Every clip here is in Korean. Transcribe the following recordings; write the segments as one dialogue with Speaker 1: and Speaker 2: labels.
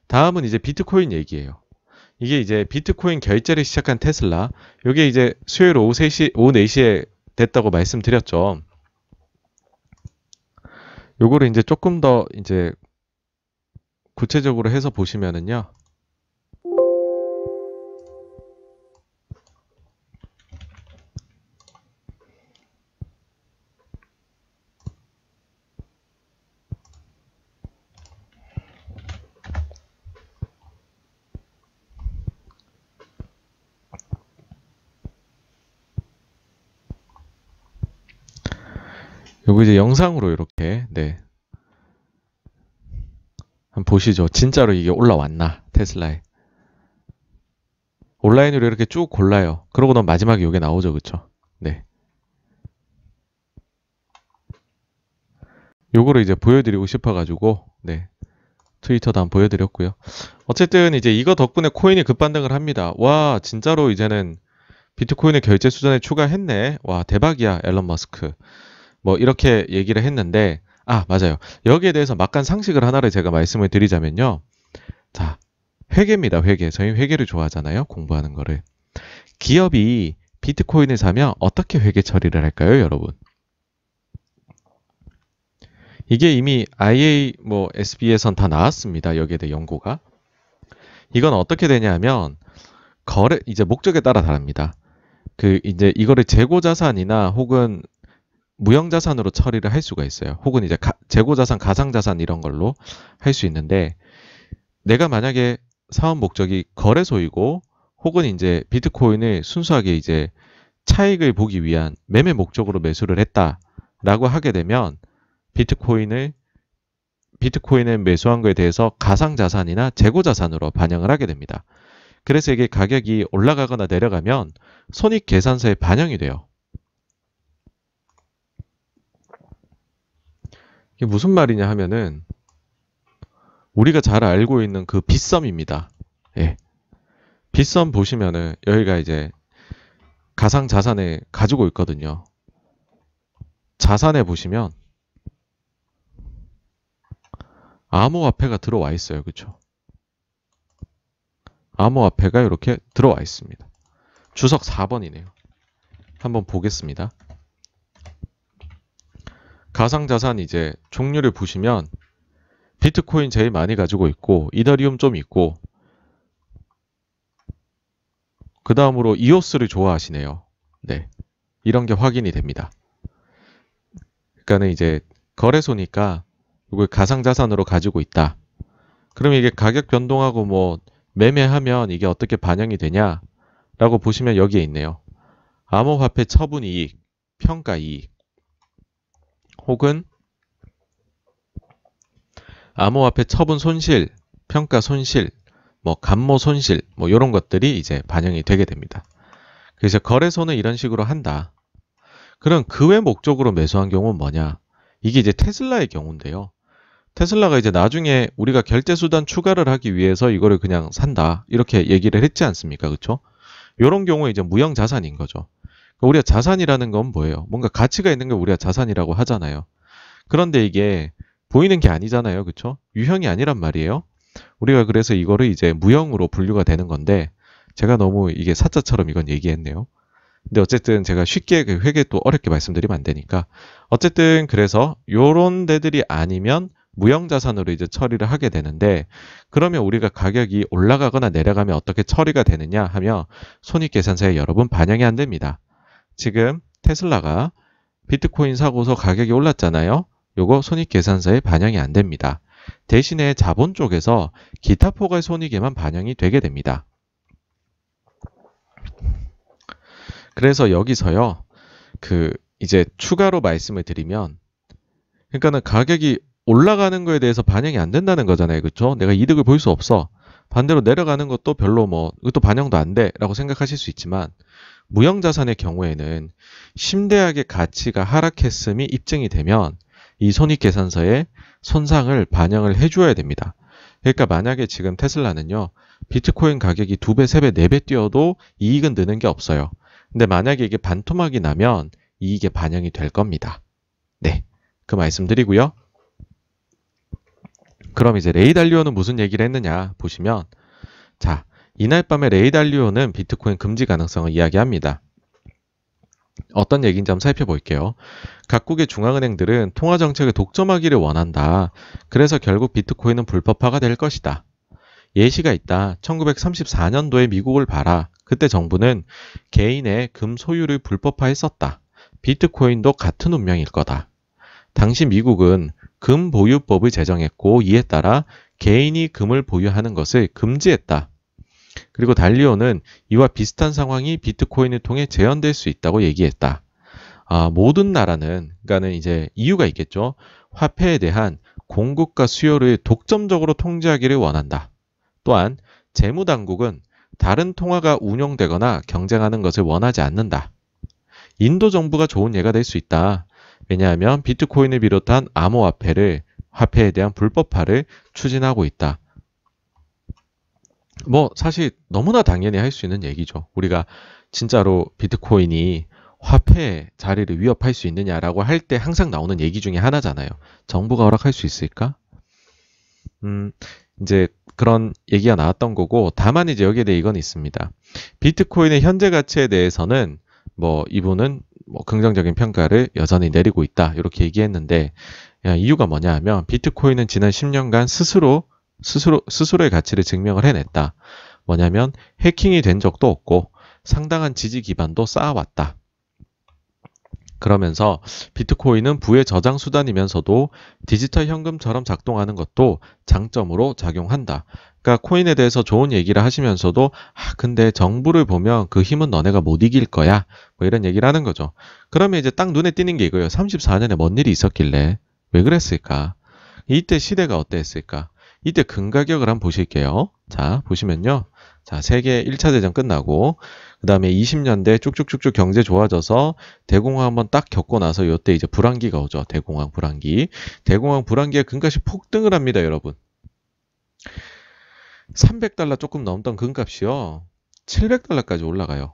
Speaker 1: 다음은 이제 비트코인 얘기예요. 이게 이제 비트코인 결제를 시작한 테슬라. 이게 이제 수요일 오후 3시, 오후 4시에 됐다고 말씀드렸죠. 요거를 이제 조금 더 이제 구체적으로 해서 보시면은요. 요거 이제 영상으로 이렇게, 네. 한번 보시죠. 진짜로 이게 올라왔나, 테슬라에. 온라인으로 이렇게 쭉 골라요. 그러고 난 마지막에 요게 나오죠. 그쵸? 네. 요거를 이제 보여드리고 싶어가지고, 네. 트위터도 한번 보여드렸고요. 어쨌든 이제 이거 덕분에 코인이 급반등을 합니다. 와, 진짜로 이제는 비트코인의 결제 수단에 추가했네. 와, 대박이야, 앨런 머스크. 뭐 이렇게 얘기를 했는데, 아, 맞아요. 여기에 대해서 막간 상식을 하나를 제가 말씀을 드리자면요. 자, 회계입니다. 회계. 저희 회계를 좋아하잖아요. 공부하는 거를. 기업이 비트코인을 사면 어떻게 회계 처리를 할까요, 여러분? 이게 이미 IA 뭐 SB에선 다 나왔습니다. 여기에 대해 연구가. 이건 어떻게 되냐면 거래 이제 목적에 따라 다릅니다. 그 이제 이거를 재고 자산이나 혹은 무형 자산으로 처리를 할 수가 있어요. 혹은 이제 재고 자산, 가상 자산 이런 걸로 할 수 있는데 내가 만약에 사업 목적이 거래소이고 혹은 이제 비트코인을 순수하게 이제 차익을 보기 위한 매매 목적으로 매수를 했다라고 하게 되면 비트코인을 매수한 거에 대해서 가상자산이나 재고자산으로 반영을 하게 됩니다. 그래서 이게 가격이 올라가거나 내려가면 손익계산서에 반영이 돼요. 이게 무슨 말이냐 하면은 우리가 잘 알고 있는 그 빗썸입니다. 예. 빗썸 보시면은 여기가 이제 가상자산을 가지고 있거든요. 자산에 보시면 암호화폐가 들어와 있어요. 그쵸? 암호화폐가 이렇게 들어와 있습니다. 주석 4번이네요. 한번 보겠습니다. 가상자산 이제 종류를 보시면 비트코인 제일 많이 가지고 있고 이더리움 좀 있고 그 다음으로 이오스를 좋아하시네요. 네, 이런 게 확인이 됩니다. 그러니까는 이제 거래소니까 이걸 가상자산으로 가지고 있다. 그럼 이게 가격 변동하고 뭐 매매하면 이게 어떻게 반영이 되냐라고 보시면 여기에 있네요. 암호화폐 처분 이익, 평가 이익, 혹은 암호화폐 처분 손실, 평가 손실, 뭐 감모 손실, 뭐 이런 것들이 이제 반영이 되게 됩니다. 그래서 거래소는 이런 식으로 한다. 그럼 그 외 목적으로 매수한 경우는 뭐냐? 이게 이제 테슬라의 경우인데요. 테슬라가 이제 나중에 우리가 결제 수단 추가를 하기 위해서 이거를 그냥 산다. 이렇게 얘기를 했지 않습니까? 그렇죠? 이런 경우에 이제 무형 자산인 거죠. 우리가 자산이라는 건 뭐예요? 뭔가 가치가 있는 걸 우리가 자산이라고 하잖아요. 그런데 이게 보이는 게 아니잖아요. 그렇죠? 유형이 아니란 말이에요. 우리가 그래서 이거를 이제 무형으로 분류가 되는 건데 제가 너무 이게 사자처럼 이건 얘기했네요. 근데 어쨌든 제가 쉽게 그 회계 또 어렵게 말씀드리면 안 되니까 어쨌든 그래서 요런 데들이 아니면 무형자산으로 이제 처리를 하게 되는데 그러면 우리가 가격이 올라가거나 내려가면 어떻게 처리가 되느냐 하면 손익계산서에 여러분 반영이 안 됩니다. 지금 테슬라가 비트코인 사고서 가격이 올랐잖아요. 요거 손익계산서에 반영이 안 됩니다. 대신에 자본 쪽에서 기타 포괄 손익에만 반영이 되게 됩니다. 그래서 여기서요, 이제 추가로 말씀을 드리면, 그러니까는 가격이 올라가는 거에 대해서 반영이 안 된다는 거잖아요. 그쵸? 내가 이득을 볼 수 없어. 반대로 내려가는 것도 별로 뭐, 이것도 반영도 안 돼. 라고 생각하실 수 있지만, 무형자산의 경우에는 심대하게 가치가 하락했음이 입증이 되면 이 손익계산서에 손상을 반영을 해줘야 됩니다. 그러니까 만약에 지금 테슬라는요, 비트코인 가격이 2배, 3배, 4배 뛰어도 이익은 느는 게 없어요. 근데 만약에 이게 반토막이 나면 이익에 반영이 될 겁니다. 네, 그 말씀 드리고요. 그럼 이제 레이 달리오는 무슨 얘기를 했느냐 보시면, 자, 이날 밤에 레이 달리오는 비트코인 금지 가능성을 이야기합니다. 어떤 얘기인지 한번 살펴볼게요. 각국의 중앙은행들은 통화정책을 독점하기를 원한다. 그래서 결국 비트코인은 불법화가 될 것이다. 예시가 있다. 1934년도에 미국을 봐라. 그때 정부는 개인의 금 소유를 불법화했었다. 비트코인도 같은 운명일 거다. 당시 미국은 금 보유법을 제정했고 이에 따라 개인이 금을 보유하는 것을 금지했다. 그리고 달리오는 이와 비슷한 상황이 비트코인을 통해 재현될 수 있다고 얘기했다. 모든 나라는, 그러니까는 이제 이유가 있겠죠. 화폐에 대한 공급과 수요를 독점적으로 통제하기를 원한다. 또한 재무당국은 다른 통화가 운용되거나 경쟁하는 것을 원하지 않는다. 인도 정부가 좋은 예가 될 수 있다. 왜냐하면 비트코인을 비롯한 암호화폐를, 화폐에 대한 불법화를 추진하고 있다. 뭐 사실 너무나 당연히 할 수 있는 얘기죠. 우리가 진짜로 비트코인이 화폐의 자리를 위협할 수 있느냐라고 할 때 항상 나오는 얘기 중에 하나잖아요. 정부가 허락할 수 있을까? 이제 그런 얘기가 나왔던 거고, 다만 이제 여기에 대해 이건 있습니다. 비트코인의 현재 가치에 대해서는 뭐 이분은 뭐 긍정적인 평가를 여전히 내리고 있다. 이렇게 얘기했는데, 이유가 뭐냐 하면 비트코인은 지난 10년간 스스로의 가치를 증명을 해냈다. 뭐냐면 해킹이 된 적도 없고 상당한 지지 기반도 쌓아왔다. 그러면서 비트코인은 부의 저장 수단이면서도 디지털 현금처럼 작동하는 것도 장점으로 작용한다. 그러니까 코인에 대해서 좋은 얘기를 하시면서도 근데 정부를 보면 그 힘은 너네가 못 이길 거야. 뭐 이런 얘기를 하는 거죠. 그러면 이제 딱 눈에 띄는 게 이거예요. 34년에 뭔 일이 있었길래 왜 그랬을까? 이때 시대가 어땠을까? 이때 금 가격을 한번 보실게요. 자, 보시면요. 자, 세계 1차 대전 끝나고 그 다음에 20년대 쭉쭉쭉쭉 경제 좋아져서 대공황 한번 딱 겪고 나서 이때 이제 불황기가 오죠. 대공황 불황기. 대공황 불황기에 금값이 폭등을 합니다, 여러분. 300달러 조금 넘던 금값이요. 700달러까지 올라가요.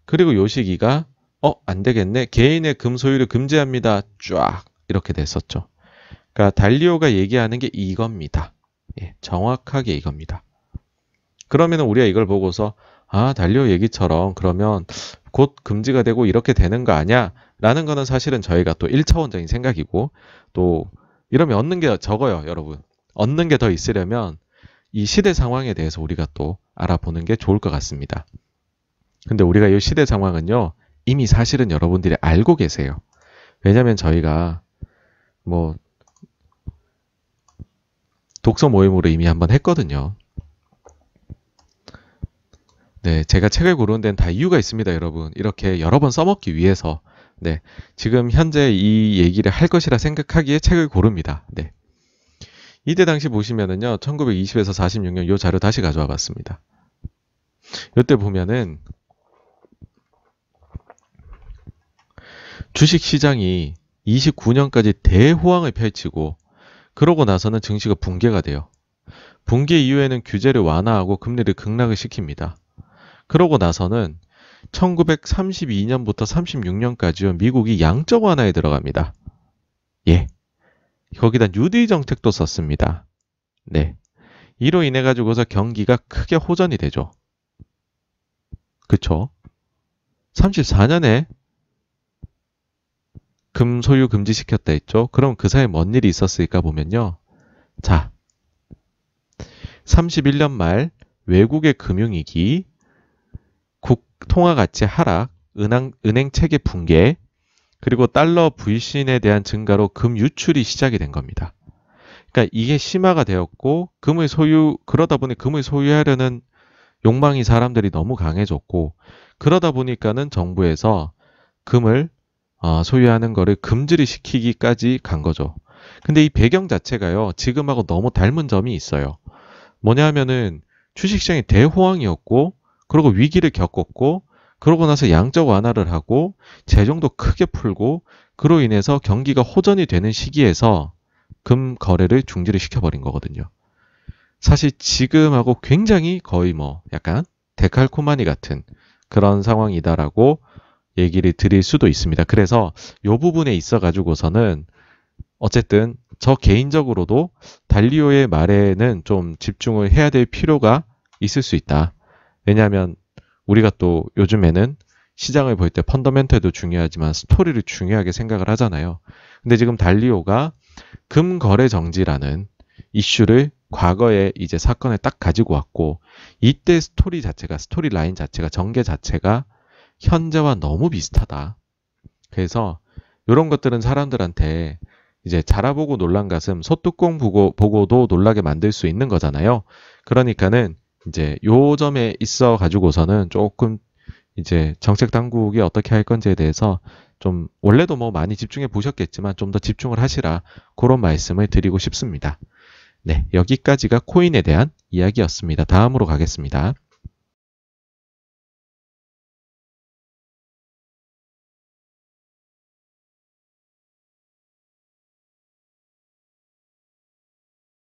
Speaker 1: 그리고 요 시기가 안 되겠네. 개인의 금 소유를 금지합니다. 쫙 이렇게 됐었죠. 그러니까 달리오가 얘기하는 게 이겁니다. 예, 정확하게 이겁니다. 그러면 우리가 이걸 보고서 달리오 얘기처럼 그러면 곧 금지가 되고 이렇게 되는 거 아니야? 라는 거는 사실은 저희가 또 1차원적인 생각이고, 또 이러면 얻는 게 적어요, 여러분. 얻는 게 더 있으려면 이 시대 상황에 대해서 우리가 또 알아보는 게 좋을 것 같습니다. 근데 우리가 이 시대 상황은요, 이미 사실은 여러분들이 알고 계세요. 왜냐면 저희가 뭐 독서 모임으로 이미 한번 했거든요. 네, 제가 책을 고르는 데는 다 이유가 있습니다, 여러분. 이렇게 여러 번 써먹기 위해서. 네, 지금 현재 이 얘기를 할 것이라 생각하기에 책을 고릅니다. 네. 이때 당시 보시면은요, 1920에서 46년 요 자료 다시 가져와 봤습니다. 이때 보면은 주식 시장이 29년까지 대호황을 펼치고, 그러고 나서는 증시가 붕괴가 돼요. 붕괴 이후에는 규제를 완화하고 금리를 급락을 시킵니다. 그러고 나서는 1932년부터 36년까지요. 미국이 양적 완화에 들어갑니다. 예. 거기다 뉴딜 정책도 썼습니다. 네. 이로 인해 가지고서 경기가 크게 호전이 되죠. 그쵸? 34년에 금 소유 금지시켰다 했죠. 그럼 그 사이에 뭔 일이 있었을까 보면요. 자, 31년 말 외국의 금융위기, 통화 가치 하락, 은행 체계 붕괴, 그리고 달러 불신에 대한 증가로 금 유출이 시작이 된 겁니다. 그러니까 이게 심화가 되었고, 그러다 보니 금을 소유하려는 욕망이 사람들이 너무 강해졌고, 그러다 보니까는 정부에서 금을 소유하는 거를 금지를 시키기까지 간 거죠. 근데 이 배경 자체가요, 지금하고 너무 닮은 점이 있어요. 뭐냐 하면은 주식시장이 대호황이었고, 그리고 위기를 겪었고, 그러고 나서 양적 완화를 하고 재정도 크게 풀고, 그로 인해서 경기가 호전이 되는 시기에서 금 거래를 중지를 시켜버린 거거든요. 사실 지금하고 굉장히 거의 뭐 약간 데칼코마니 같은 그런 상황이다라고 얘기를 드릴 수도 있습니다. 그래서 이 부분에 있어 가지고서는 어쨌든 저 개인적으로도 달리오의 말에는 좀 집중을 해야 될 필요가 있을 수 있다. 왜냐하면 우리가 또 요즘에는 시장을 볼 때 펀더멘털도 중요하지만 스토리를 중요하게 생각을 하잖아요. 근데 지금 달리오가 금거래 정지라는 이슈를 과거에 이제 사건을 딱 가지고 왔고, 이때 스토리 자체가, 스토리 라인 자체가, 전개 자체가 현재와 너무 비슷하다. 그래서 이런 것들은 사람들한테 이제 자라보고 놀란 가슴, 소뚜껑 보고도 놀라게 만들 수 있는 거잖아요. 그러니까는 이제 요 점에 있어 가지고서는 조금 이제 정책 당국이 어떻게 할 건지에 대해서 좀 원래도 뭐 많이 집중해 보셨겠지만 좀 더 집중을 하시라, 그런 말씀을 드리고 싶습니다. 네, 여기까지가 코인에 대한 이야기였습니다. 다음으로 가겠습니다.